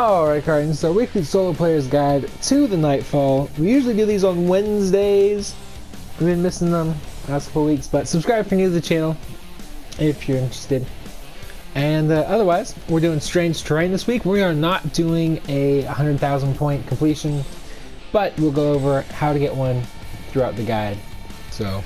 Alright, Carton, so weekly solo player's guide to the Nightfall. We usually do these on Wednesdays. We've been missing them last couple weeks, but subscribe if you're new to the channel if you're interested. And otherwise, we're doing Strange Terrain this week. We are not doing a 100,000 point completion, but we'll go over how to get one throughout the guide. So,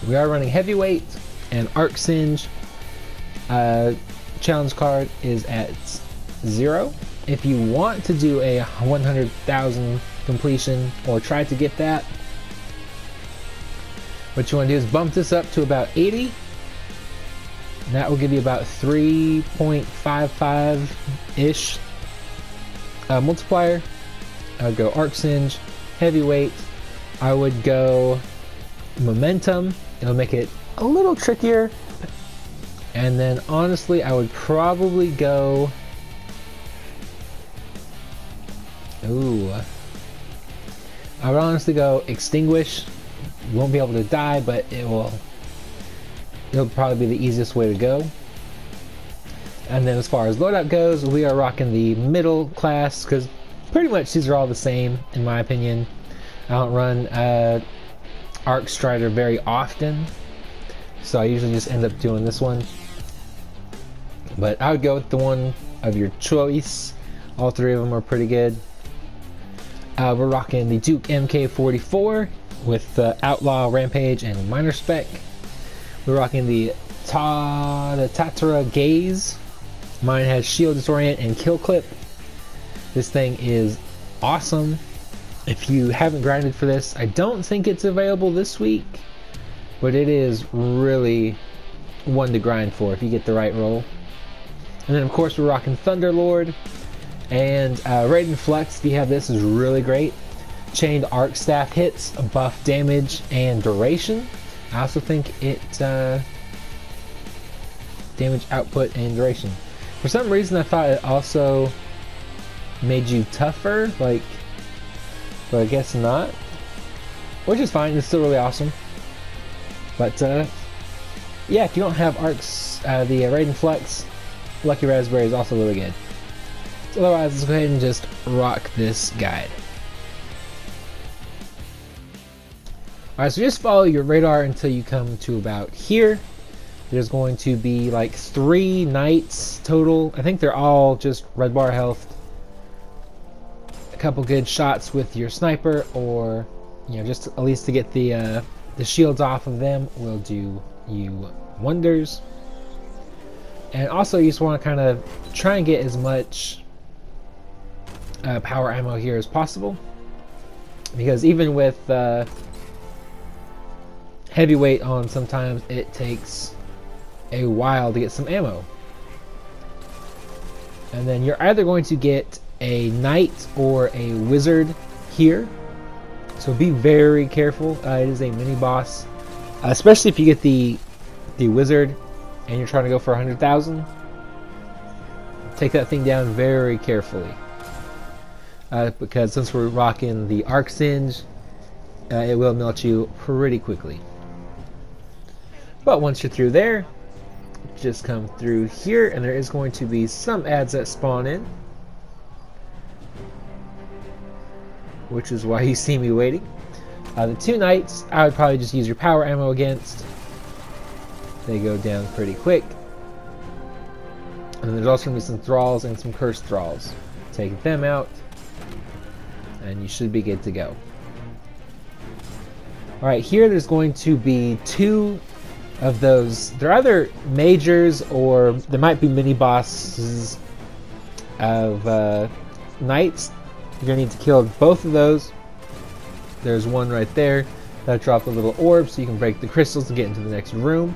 we are running Heavyweight and Arc Singe. Challenge card is at 0. If you want to do a 100,000 completion or try to get that, what you want to do is bump this up to about 80. And that will give you about 3.55-ish multiplier. I would go Arc Singe, Heavyweight. I would go Momentum. It'll make it a little trickier. And then honestly, I would probably go... I would honestly go Extinguish. You won't be able to die, but it'll probably be the easiest way to go. And then as far as loadout goes, we are rocking the middle class because pretty much these are all the same in my opinion. I don't run Arc Strider very often, so I usually just end up doing this one. But I would go with the one of your choice. All three of them are pretty good. We're rocking the Duke MK44 with Outlaw, Rampage, and Minor Spec. We're rocking the Tatara Gaze. Mine has Shield, Disorient, and Kill Clip. This thing is awesome. If you haven't grinded for this, I don't think it's available this week, but it is really one to grind for if you get the right roll. And then of course we're rocking Thunderlord. And Raiden Flex, if you have this, is really great. Chained Arc Staff hits, buff damage and duration. I also think it damage output and duration. For some reason I thought it also made you tougher, but I guess not. Which is fine, it's still really awesome. But yeah, if you don't have Arcs, the Raiden Flex, Lucky Raspberry is also really good. Otherwise, let's go ahead and just rock this guide. Alright, so just follow your radar until you come to about here. There's going to be like 3 knights total. I think they're all just red bar health. A couple good shots with your sniper, or just at least to get the shields off of them will do you wonders. And also, you just want to kind of try and get as much power ammo here as possible, because even with heavyweight on, sometimes it takes a while to get some ammo. And then you're either going to get a knight or a wizard here, so be very careful. It is a mini boss, especially if you get the wizard and you're trying to go for 100,000. Take that thing down very carefully. Because since we're rocking the Arc Singe, it will melt you pretty quickly. But once you're through there, just come through here, and there is going to be some ads that spawn in, which is why you see me waiting. The 2 knights, I would probably just use your power ammo against. They go down pretty quick. And then there's also going to be some thralls and some cursed thralls. Take them out, and you should be good to go. Alright, here there's going to be 2 of those. They're either majors, or there might be mini bosses of knights. You're going to need to kill both of those. There's one right there that dropped a little orb so you can break the crystals to get into the next room.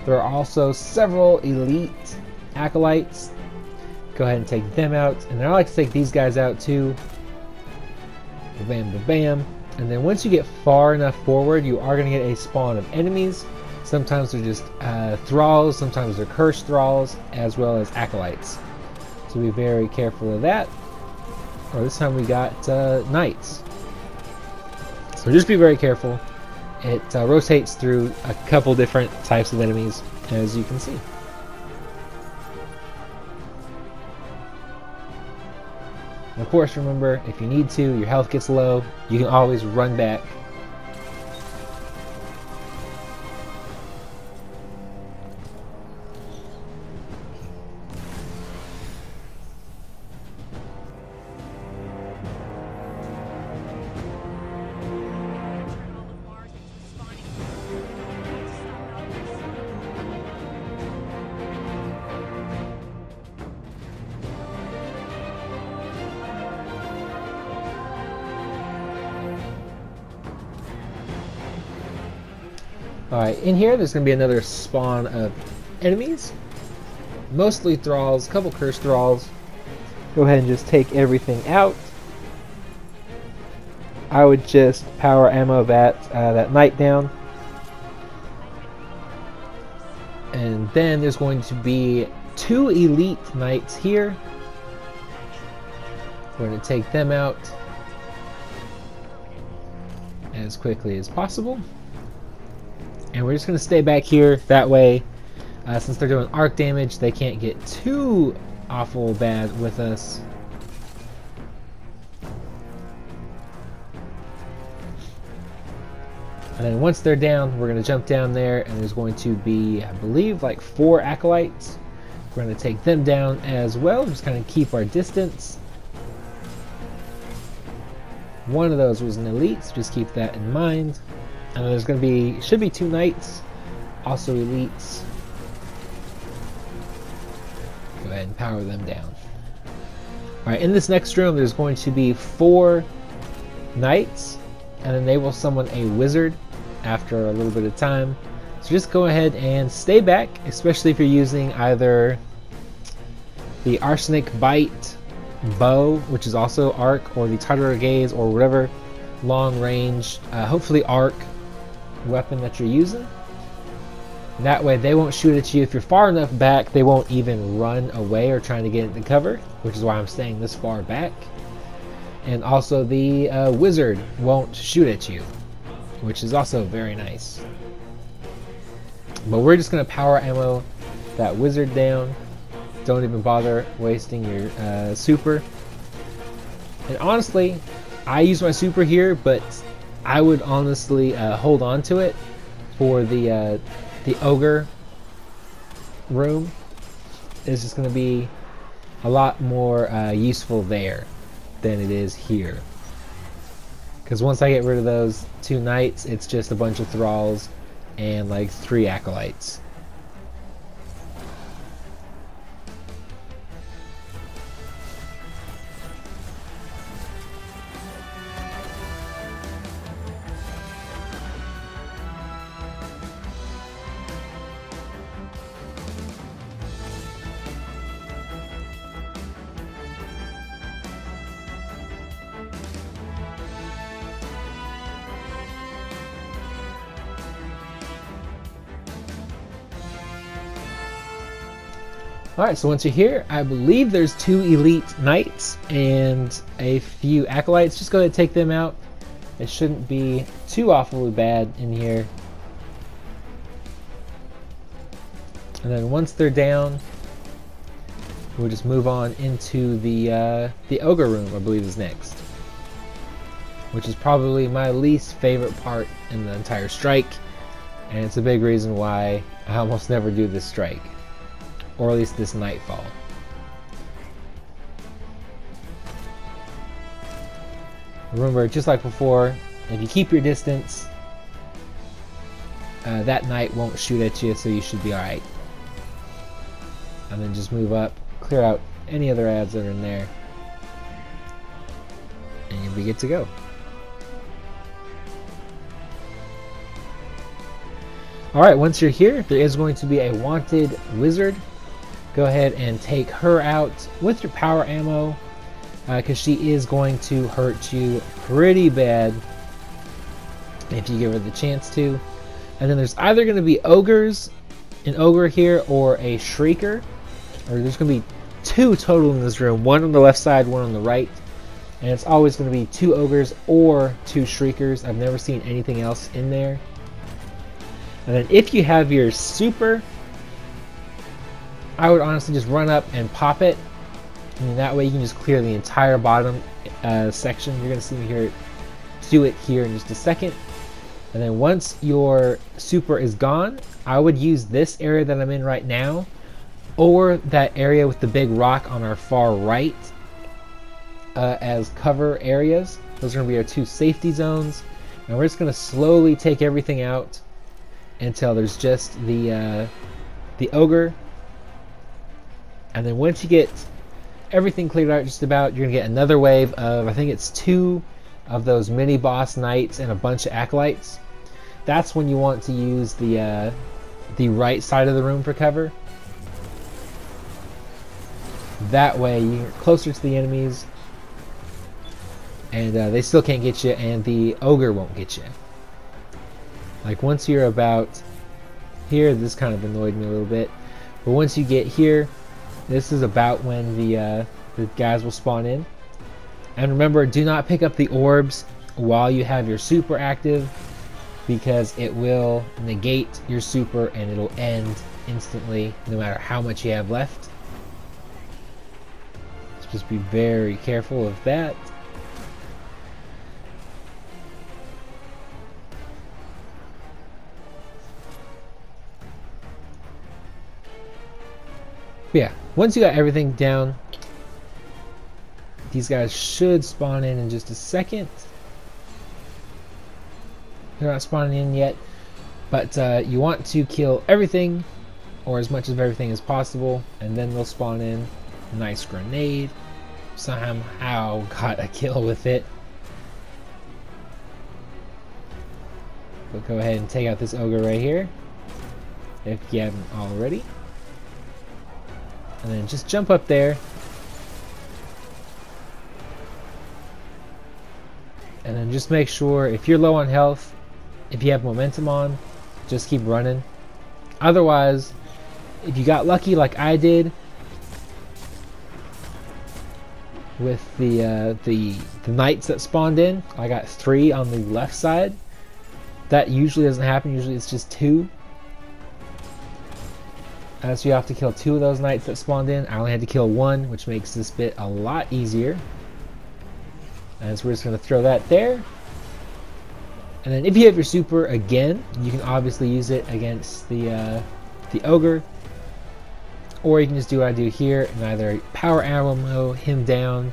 There are also several elite acolytes. Go ahead and take them out. And then I like to take these guys out too. Bam, bam, bam. And then once you get far enough forward, you are going to get a spawn of enemies. Sometimes they're just thralls, sometimes they're cursed thralls, as well as acolytes. So be very careful of that. Or this time we got knights. So just be very careful. It rotates through a couple different types of enemies, as you can see. And of course, remember, if you need to, your health gets low, you can always run back. Alright, in here there's going to be another spawn of enemies. Mostly thralls, a couple cursed thralls. Go ahead and just take everything out. I would just power ammo that knight down. And then there's going to be 2 elite knights here. We're going to take them out as quickly as possible. And we're just going to stay back here. That way, since they're doing arc damage, they can't get too awful bad with us. And then once they're down, we're going to jump down there, and there's going to be, I believe, like 4 acolytes. We're going to take them down as well, just kind of keep our distance. One of those was an elite, so just keep that in mind. And there's going to be, should be 2 knights, also elites. Go ahead and power them down. Alright, in this next room there's going to be 4 knights, and then they will summon a wizard after a little bit of time. So just go ahead and stay back, especially if you're using either the Arsenic Bite bow, which is also arc, or the Tartar Gaze, or whatever long range, hopefully arc weapon that you're using. That way they won't shoot at you. If you're far enough back, they won't even run away or trying to get into cover, which is why I'm staying this far back. And also the wizard won't shoot at you, which is also very nice. But we're just going to power ammo that wizard down. Don't even bother wasting your super. And honestly, I use my super here, but I would honestly hold on to it for the Ogre room. It's just going to be a lot more useful there than it is here. Because once I get rid of those 2 knights, it's just a bunch of thralls and like 3 acolytes. Alright, so once you're here, I believe there's 2 elite knights and a few acolytes. Just go ahead and take them out. It shouldn't be too awfully bad in here. And then once they're down, we'll just move on into the Ogre room, I believe is next. Which is probably my least favorite part in the entire strike. And it's a big reason why I almost never do this strike. Or at least this Nightfall. Remember, just like before, if you keep your distance, that knight won't shoot at you, so you should be alright. And then just move up, clear out any other ads that are in there, and you'll be good to go. Alright, once you're here, there is going to be a wanted wizard. Go ahead and take her out with your power ammo, because she is going to hurt you pretty bad if you give her the chance to. And then there's either going to be ogres, an ogre here, or a shrieker. Or there's going to be 2 total in this room, 1 on the left side, 1 on the right. And it's always going to be 2 ogres or 2 shriekers. I've never seen anything else in there. And then if you have your super, I would honestly just run up and pop it And that way you can just clear the entire bottom section. You're going to see me here do it here in just a second. And then once your super is gone, I would use this area that I'm in right now, or that area with the big rock on our far right as cover areas. Those are going to be our 2 safety zones. And we're just going to slowly take everything out until there's just the Ogre. And then once you get everything cleared out just about, you're going to get another wave of, I think it's 2 of those mini boss knights and a bunch of acolytes. That's when you want to use the right side of the room for cover. That way you're closer to the enemies, and they still can't get you, and the Ogre won't get you. Like once you're about here, this kind of annoyed me a little bit, but once you get here, this is about when the guys will spawn in. And remember, do not pick up the orbs while you have your super active, because it will negate your super and it'll end instantly no matter how much you have left. So just be very careful of that. But yeah, once you got everything down, these guys should spawn in just a second. They're not spawning in yet, but you want to kill everything, or as much of everything as possible, and then they'll spawn in. Nice grenade. Somehow got a kill with it. But go ahead and take out this Ogre right here, if you haven't already. And then just jump up there. And then just make sure, if you're low on health, if you have momentum on, just keep running. Otherwise, if you got lucky like I did with the knights that spawned in, I got 3 on the left side. That usually doesn't happen. Usually it's just 2. So you have to kill 2 of those knights that spawned in. I only had to kill 1, which makes this bit a lot easier. And so we're just going to throw that there. And then if you have your super again, you can obviously use it against the Ogre. Or you can just do what I do here and either power ammo him down,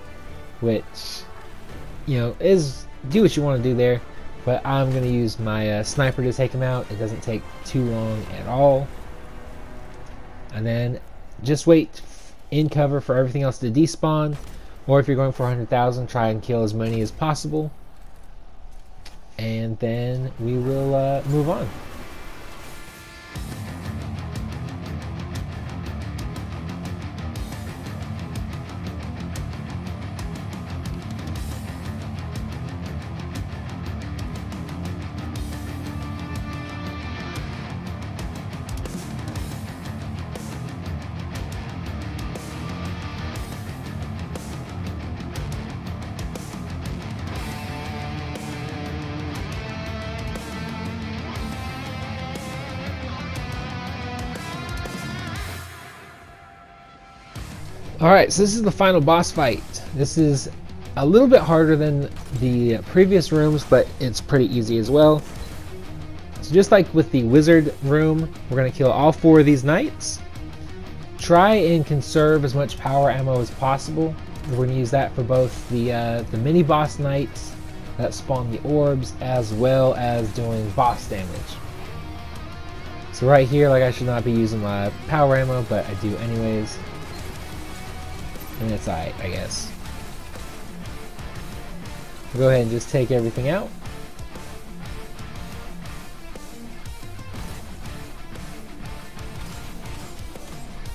which, you know, is do what you want to do there. But I'm going to use my sniper to take him out. It doesn't take too long at all. And then just wait in cover for everything else to despawn. Or if you're going for 100,000, try and kill as many as possible. And then we will move on. Alright, so this is the final boss fight. This is a little bit harder than the previous rooms, but it's pretty easy as well. So just like with the wizard room, we're going to kill all 4 of these knights. Try and conserve as much power ammo as possible. We're going to use that for both the mini boss knights that spawn the orbs, as well as doing boss damage. So right here, like, I should not be using my power ammo, but I do anyways. And it's alright, I guess. We'll go ahead and just take everything out.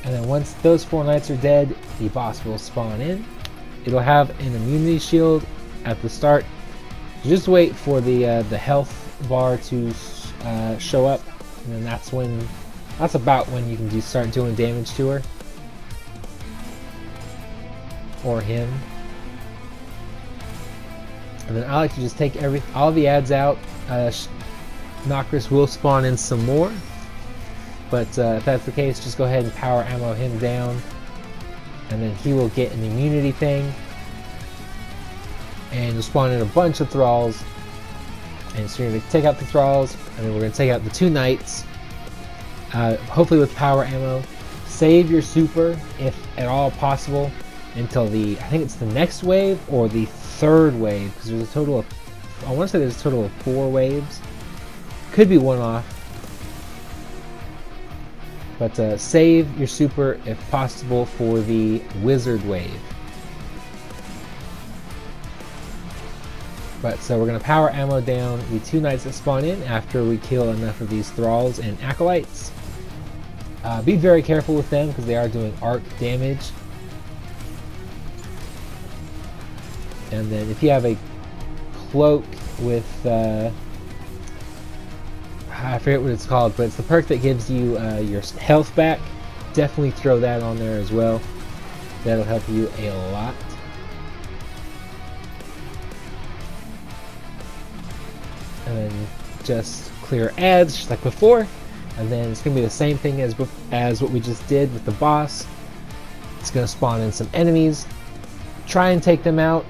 And then once those 4 knights are dead, the boss will spawn in. It'll have an immunity shield at the start. Just wait for the health bar to show up, and then that's about when you can start doing damage to her. Or him. And then I like to just take all the ads out. Nocris will spawn in some more, but if that's the case, just go ahead and power ammo him down. and then he will get an immunity thing, and you'll spawn in a bunch of thralls. And so you're going to take out the thralls, and then we're going to take out the 2 knights, hopefully with power ammo. Save your super, if at all possible, until I think it's the next wave, or the 3rd wave, because there's a total of, I want to say there's a total of 4 waves. Could be one off. But save your super, if possible, for the wizard wave. But so we're going to power ammo down the 2 knights that spawn in after we kill enough of these thralls and acolytes. Be very careful with them because they are doing arc damage. And then if you have a cloak with, I forget what it's called, but it's the perk that gives you your health back. Definitely throw that on there as well. That'll help you a lot. And then just clear ads just like before, and then it's going to be the same thing as what we just did with the boss. It's going to spawn in some enemies. Try and take them out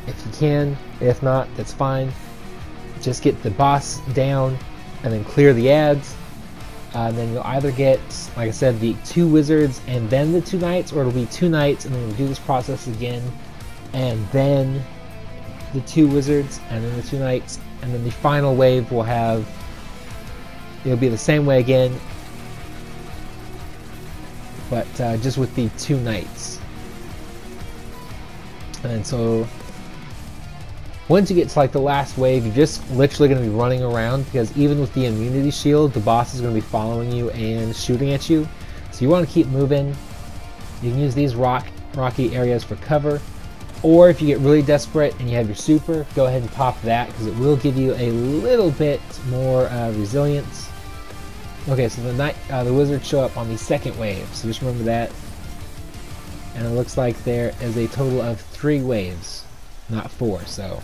if you can. If not, that's fine. Just get the boss down and then clear the ads. Then you'll either get, like I said, the 2 wizards and then the 2 knights, or it'll be 2 knights and then we'll do this process again, and then the 2 wizards and then the 2 knights. And then the final wave will have, it'll be the same way again, but just with the 2 knights. And then so once you get to like the last wave, you're just literally going to be running around, because even with the immunity shield, the boss is going to be following you and shooting at you. So you want to keep moving. You can use these rocky areas for cover. Or if you get really desperate and you have your super, go ahead and pop that, because it will give you a little bit more resilience. Okay, so the wizards show up on the 2nd wave, so just remember that. And it looks like there is a total of 3 waves, not 4, so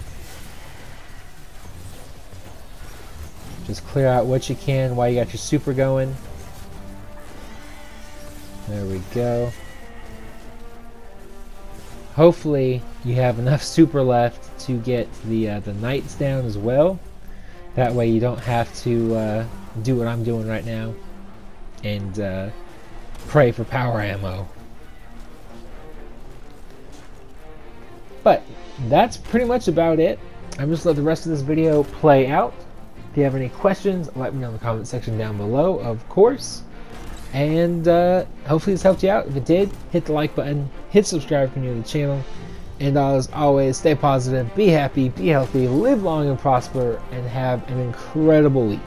just clear out what you can while you got your super going. There we go. Hopefully you have enough super left to get the knights down as well. That way you don't have to do what I'm doing right now and pray for power ammo. But that's pretty much about it. I'm just let the rest of this video play out. If you have any questions, let me know in the comment section down below, of course. And hopefully this helped you out. If it did, hit the like button, hit subscribe if you're new to the channel. And as always, stay positive, be happy, be healthy, live long and prosper, and have an incredible week.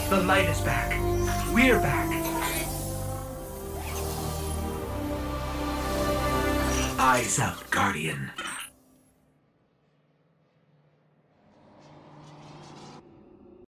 The light is back. We're back. Eyes up, Guardian.